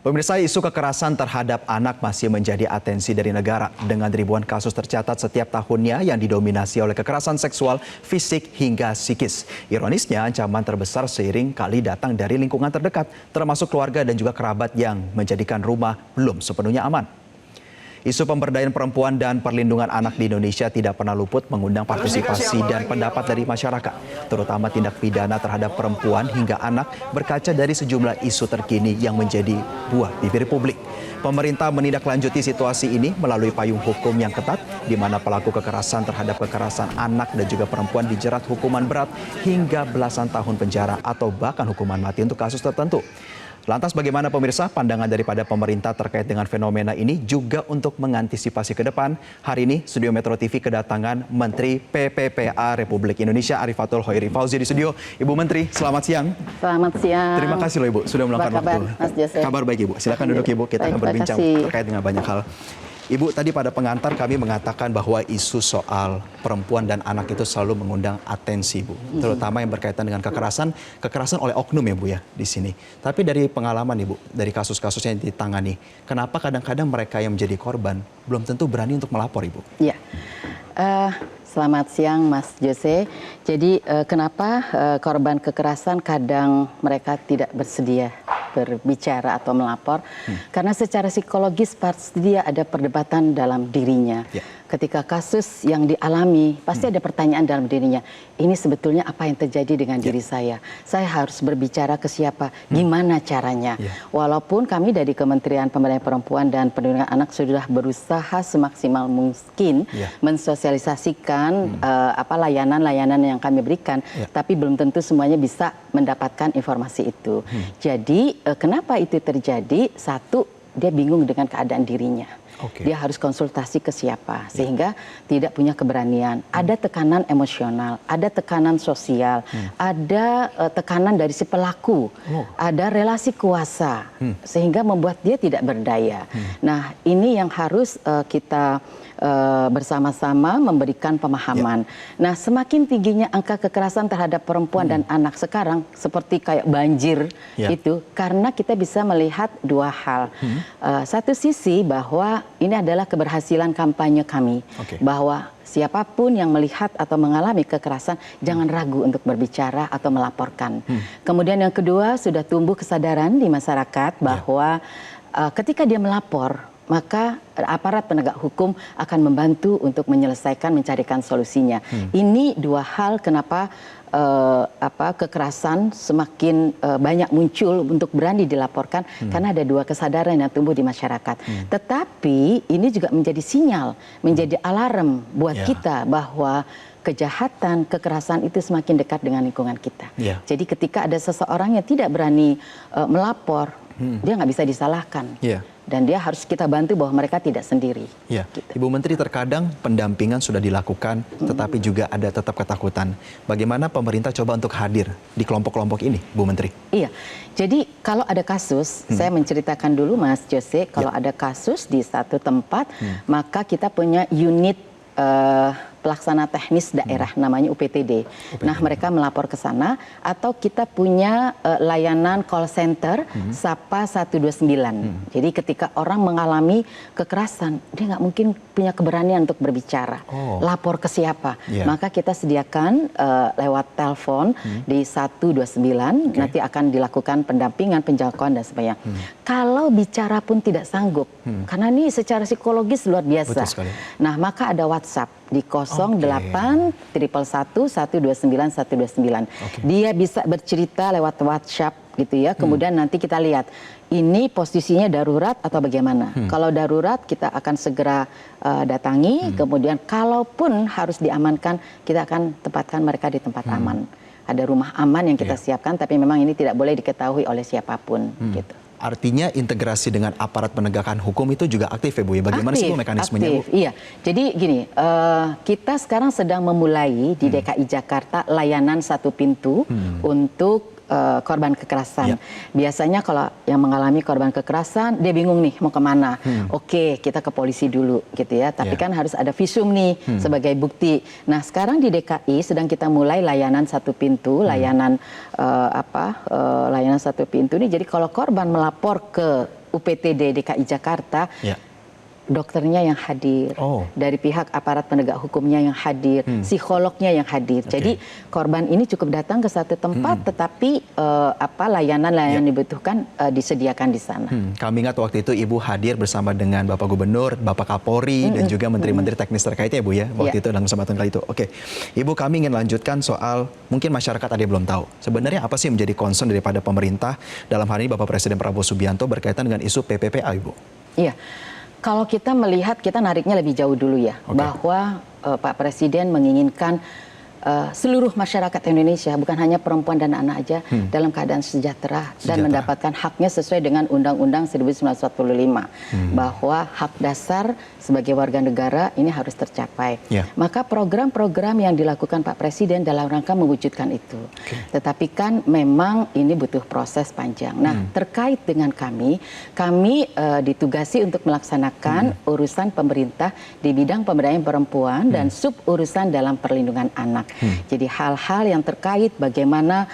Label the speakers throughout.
Speaker 1: Pemirsa, isu kekerasan terhadap anak masih menjadi atensi dari negara dengan ribuan kasus tercatat setiap tahunnya yang didominasi oleh kekerasan seksual, fisik hingga psikis. Ironisnya, ancaman terbesar seiring kali datang dari lingkungan terdekat, termasuk keluarga dan juga kerabat yang menjadikan rumah belum sepenuhnya aman. Isu pemberdayaan perempuan dan perlindungan anak di Indonesia tidak pernah luput mengundang partisipasi dan pendapat dari masyarakat, terutama tindak pidana terhadap perempuan hingga anak berkaca dari sejumlah isu terkini yang menjadi buah bibir publik. Pemerintah menindaklanjuti situasi ini melalui payung hukum yang ketat, di mana pelaku kekerasan terhadap kekerasan anak dan juga perempuan dijerat hukuman berat hingga belasan tahun penjara atau bahkan hukuman mati untuk kasus tertentu. Lantas bagaimana pemirsa pandangan daripada pemerintah terkait dengan fenomena ini juga untuk mengantisipasi ke depan? Hari ini Studio Metro TV kedatangan Menteri PPPA Republik Indonesia Arifatul Khoiri Fauzi di studio. Ibu Menteri, selamat siang.
Speaker 2: Selamat siang.
Speaker 1: Terima kasih loh Ibu sudah meluangkan waktu.
Speaker 2: Mas Jose?
Speaker 1: Kabar baik Ibu. Silakan duduk Ibu, kita akan berbincang terkait dengan banyak hal. Ibu, tadi pada pengantar kami mengatakan bahwa isu soal perempuan dan anak itu selalu mengundang atensi, Bu. Terutama yang berkaitan dengan kekerasan oleh oknum ya, Bu ya, di sini. Tapi dari pengalaman Ibu, dari kasus-kasusnya yang ditangani, kenapa kadang-kadang mereka yang menjadi korban belum tentu berani untuk melapor, Ibu?
Speaker 2: Ya, selamat siang Mas Jose. Jadi kenapa korban kekerasan kadang mereka tidak bersedia berbicara atau melapor, karena secara psikologis pasti dia ada perdebatan dalam dirinya. Ketika kasus yang dialami, pasti ada pertanyaan dalam dirinya. Ini sebetulnya apa yang terjadi dengan diri saya? Saya harus berbicara ke siapa? Gimana caranya? Walaupun kami dari Kementerian Pemberdayaan Perempuan dan Perlindungan Anak sudah berusaha semaksimal mungkin mensosialisasikan layanan-layanan yang kami berikan, tapi belum tentu semuanya bisa mendapatkan informasi itu. Jadi kenapa itu terjadi? Satu, dia bingung dengan keadaan dirinya. Dia harus konsultasi ke siapa, sehingga tidak punya keberanian. Ada tekanan emosional, ada tekanan sosial, ada tekanan dari si pelaku, ada relasi kuasa, sehingga membuat dia tidak berdaya. Nah, ini yang harus kita bersama-sama memberikan pemahaman. Nah, semakin tingginya angka kekerasan terhadap perempuan dan anak sekarang seperti kayak banjir itu, karena kita bisa melihat dua hal. Satu sisi bahwa ini adalah keberhasilan kampanye kami, bahwa siapapun yang melihat atau mengalami kekerasan jangan ragu untuk berbicara atau melaporkan. Kemudian yang kedua, sudah tumbuh kesadaran di masyarakat bahwa ketika dia melapor, maka aparat penegak hukum akan membantu untuk menyelesaikan, mencarikan solusinya. Ini dua hal kenapa kekerasan semakin banyak muncul untuk berani dilaporkan, karena ada dua kesadaran yang tumbuh di masyarakat. Tetapi ini juga menjadi sinyal, menjadi alarm buat kita bahwa kejahatan, kekerasan itu semakin dekat dengan lingkungan kita. Jadi ketika ada seseorang yang tidak berani melapor, dia nggak bisa disalahkan. Dan dia harus kita bantu bahwa mereka tidak sendiri. Gitu.
Speaker 1: Ibu Menteri, terkadang pendampingan sudah dilakukan, tetapi juga ada tetap ketakutan. Bagaimana pemerintah coba untuk hadir di kelompok-kelompok ini, Bu Menteri?
Speaker 2: Iya, jadi kalau ada kasus, saya menceritakan dulu Mas Jose, kalau ada kasus di satu tempat, maka kita punya unit pelaksana teknis daerah, namanya UPTD. Nah, mereka melapor ke sana, atau kita punya layanan call center SAPA 129. Jadi ketika orang mengalami kekerasan, dia nggak mungkin punya keberanian untuk berbicara. Lapor ke siapa? Maka kita sediakan lewat telepon di 129, nanti akan dilakukan pendampingan, penjangkauan dan sebagainya. Kalau bicara pun tidak sanggup, karena ini secara psikologis luar biasa. Nah, maka ada WhatsApp di 08 111 129 129. Dia bisa bercerita lewat WhatsApp gitu ya. Kemudian nanti kita lihat ini posisinya darurat atau bagaimana. Kalau darurat kita akan segera datangi. Kemudian kalaupun harus diamankan, kita akan tempatkan mereka di tempat aman. Ada rumah aman yang kita siapkan, tapi memang ini tidak boleh diketahui oleh siapapun gitu.
Speaker 1: Artinya integrasi dengan aparat penegakan hukum itu juga aktif ya Bu ya? Bagaimana sih Bu mekanismenya Bu?
Speaker 2: Iya, jadi gini, kita sekarang sedang memulai di DKI Jakarta layanan satu pintu untuk korban kekerasan. Biasanya kalau yang mengalami korban kekerasan, dia bingung nih mau kemana. Oke, kita ke polisi dulu gitu ya. Tapi kan harus ada visum nih sebagai bukti. Nah, sekarang di DKI sedang kita mulai layanan satu pintu, layanan layanan satu pintu nih. Jadi kalau korban melapor ke UPTD DKI Jakarta,
Speaker 1: Ya.
Speaker 2: dokternya yang hadir, dari pihak aparat penegak hukumnya yang hadir, psikolognya yang hadir. Jadi korban ini cukup datang ke satu tempat, tetapi layanan-layanan dibutuhkan disediakan di sana.
Speaker 1: Kami ingat waktu itu Ibu hadir bersama dengan Bapak Gubernur, Bapak Kapolri, dan juga menteri-menteri teknis terkaitnya, Bu ya, waktu itu dalam kesempatan kali itu. Oke, Ibu, kami ingin lanjutkan soal mungkin masyarakat ada yang belum tahu. Sebenarnya apa sih yang menjadi concern daripada pemerintah dalam hal ini Bapak Presiden Prabowo Subianto berkaitan dengan isu PPPA, Ibu?
Speaker 2: Iya. Kalau kita melihat, kita nariknya lebih jauh dulu ya, bahwa Pak Presiden menginginkan seluruh masyarakat Indonesia, bukan hanya perempuan dan anak aja, dalam keadaan sejahtera dan mendapatkan haknya sesuai dengan Undang-Undang 1945, bahwa hak dasar sebagai warga negara ini harus tercapai. Maka program-program yang dilakukan Pak Presiden dalam rangka mewujudkan itu. Tetapi kan memang ini butuh proses panjang. Nah, terkait dengan kami ditugasi untuk melaksanakan urusan pemerintah di bidang pemberdayaan perempuan dan sub urusan dalam perlindungan anak. Jadi hal-hal yang terkait bagaimana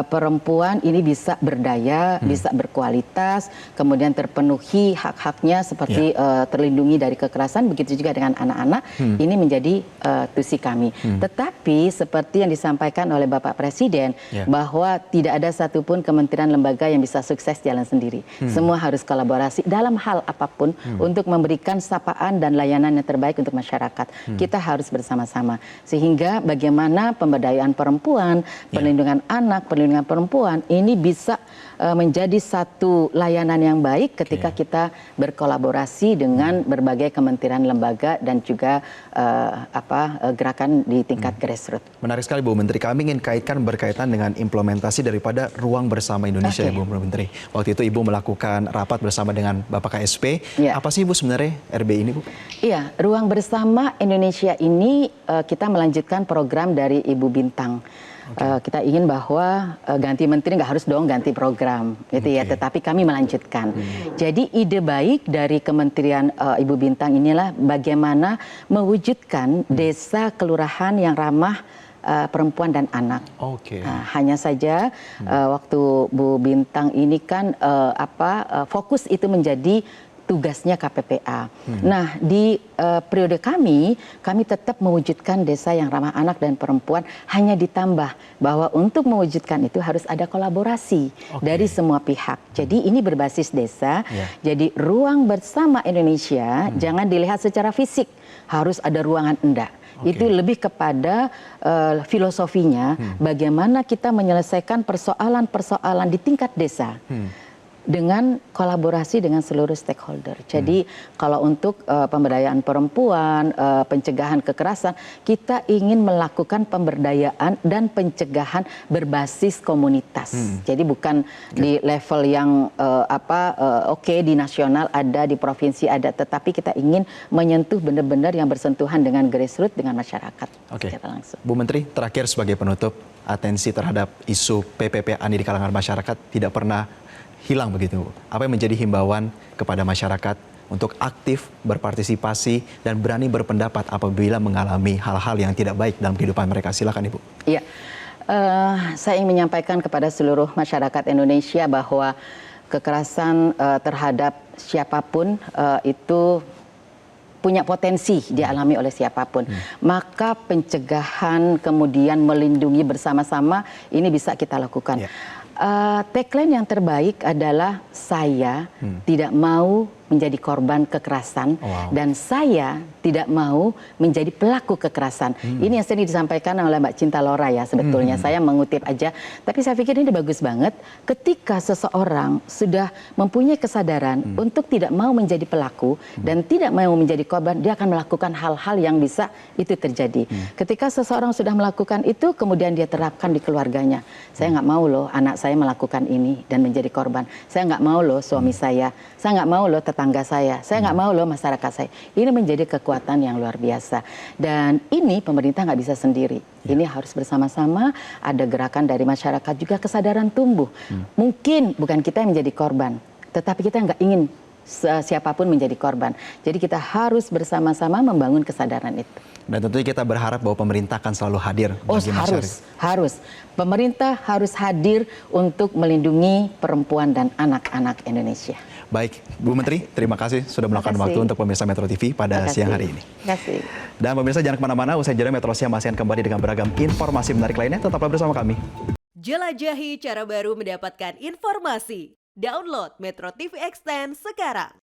Speaker 2: perempuan ini bisa berdaya, bisa berkualitas, kemudian terpenuhi hak-haknya seperti terlindungi dari kekerasan, begitu juga dengan anak-anak, ini menjadi tusi kami. Tetapi seperti yang disampaikan oleh Bapak Presiden, bahwa tidak ada satupun kementerian lembaga yang bisa sukses jalan sendiri. Semua harus kolaborasi dalam hal apapun untuk memberikan sapaan dan layanan yang terbaik untuk masyarakat. Kita harus bersama-sama. Sehingga bagaimana pemberdayaan perempuan, perlindungan anak, perlindungan perempuan ini bisa menjadi satu layanan yang baik ketika kita berkolaborasi dengan berbagai kementerian lembaga dan juga gerakan di tingkat grassroots.
Speaker 1: Menarik sekali, Bu Menteri. Kami ingin berkaitan dengan implementasi daripada Ruang Bersama Indonesia, ya Bu Menteri. Waktu itu Ibu melakukan rapat bersama dengan Bapak KSP. Apa sih, Bu, sebenarnya RBI ini, Bu?
Speaker 2: Iya, Ruang Bersama Indonesia ini kita melanjutkan program dari Ibu Bintang. Kita ingin bahwa ganti menteri nggak harus dong ganti program, gitu ya. Tetapi kami melanjutkan. Jadi ide baik dari Kementerian Ibu Bintang inilah bagaimana mewujudkan desa kelurahan yang ramah perempuan dan anak. Hanya saja waktu Bu Bintang ini kan fokus itu menjadi tugasnya KPPA. Nah, di periode kami tetap mewujudkan desa yang ramah anak dan perempuan, hanya ditambah bahwa untuk mewujudkan itu harus ada kolaborasi dari semua pihak. Jadi ini berbasis desa, jadi Ruang Bersama Indonesia jangan dilihat secara fisik, harus ada ruangan enggak. Itu lebih kepada filosofinya, bagaimana kita menyelesaikan persoalan-persoalan di tingkat desa. Dengan kolaborasi dengan seluruh stakeholder. Jadi kalau untuk pemberdayaan perempuan, pencegahan kekerasan, kita ingin melakukan pemberdayaan dan pencegahan berbasis komunitas. Jadi bukan di level yang di nasional ada, di provinsi ada, tetapi kita ingin menyentuh benar-benar yang bersentuhan dengan grassroots, dengan masyarakat secara langsung.
Speaker 1: Bu Menteri, terakhir sebagai penutup, atensi terhadap isu PPPA di kalangan masyarakat tidak pernah hilang begitu. Apa yang menjadi himbauan kepada masyarakat untuk aktif berpartisipasi dan berani berpendapat apabila mengalami hal-hal yang tidak baik dalam kehidupan mereka? Silakan, Ibu. Iya,
Speaker 2: saya ingin menyampaikan kepada seluruh masyarakat Indonesia bahwa kekerasan terhadap siapapun itu punya potensi dialami oleh siapapun. Maka pencegahan kemudian melindungi bersama-sama ini bisa kita lakukan. Tagline yang terbaik adalah saya tidak mau menjadi korban kekerasan dan saya tidak mau menjadi pelaku kekerasan. Ini yang sering disampaikan oleh Mbak Cinta Laura ya sebetulnya. Saya mengutip aja, tapi saya pikir ini bagus banget ketika seseorang sudah mempunyai kesadaran untuk tidak mau menjadi pelaku dan tidak mau menjadi korban, dia akan melakukan hal-hal yang bisa itu terjadi. Ketika seseorang sudah melakukan itu, kemudian dia terapkan di keluarganya. Saya nggak mau loh anak saya melakukan ini dan menjadi korban. Saya nggak mau loh suami saya nggak mau loh tetangga saya nggak mau loh masyarakat saya. Ini menjadi kekuatan yang luar biasa. Dan ini pemerintah nggak bisa sendiri. Ini harus bersama-sama, ada gerakan dari masyarakat juga, kesadaran tumbuh. Mungkin bukan kita yang menjadi korban, tetapi kita nggak ingin siapapun menjadi korban. Jadi kita harus bersama-sama membangun kesadaran itu.
Speaker 1: Dan tentunya kita berharap bahwa pemerintah akan selalu hadir bagi masyarakat.
Speaker 2: Harus. Pemerintah harus hadir untuk melindungi perempuan dan anak-anak Indonesia.
Speaker 1: Baik, Bu Menteri, terima kasih sudah meluangkan waktu untuk pemirsa Metro TV pada siang hari ini.
Speaker 2: Terima kasih.
Speaker 1: Dan pemirsa jangan kemana-mana, usai jeda Metro Siang masih akan kembali dengan beragam informasi menarik lainnya. Tetaplah bersama kami.
Speaker 3: Jelajahi cara baru mendapatkan informasi. Download Metro TV Extend sekarang.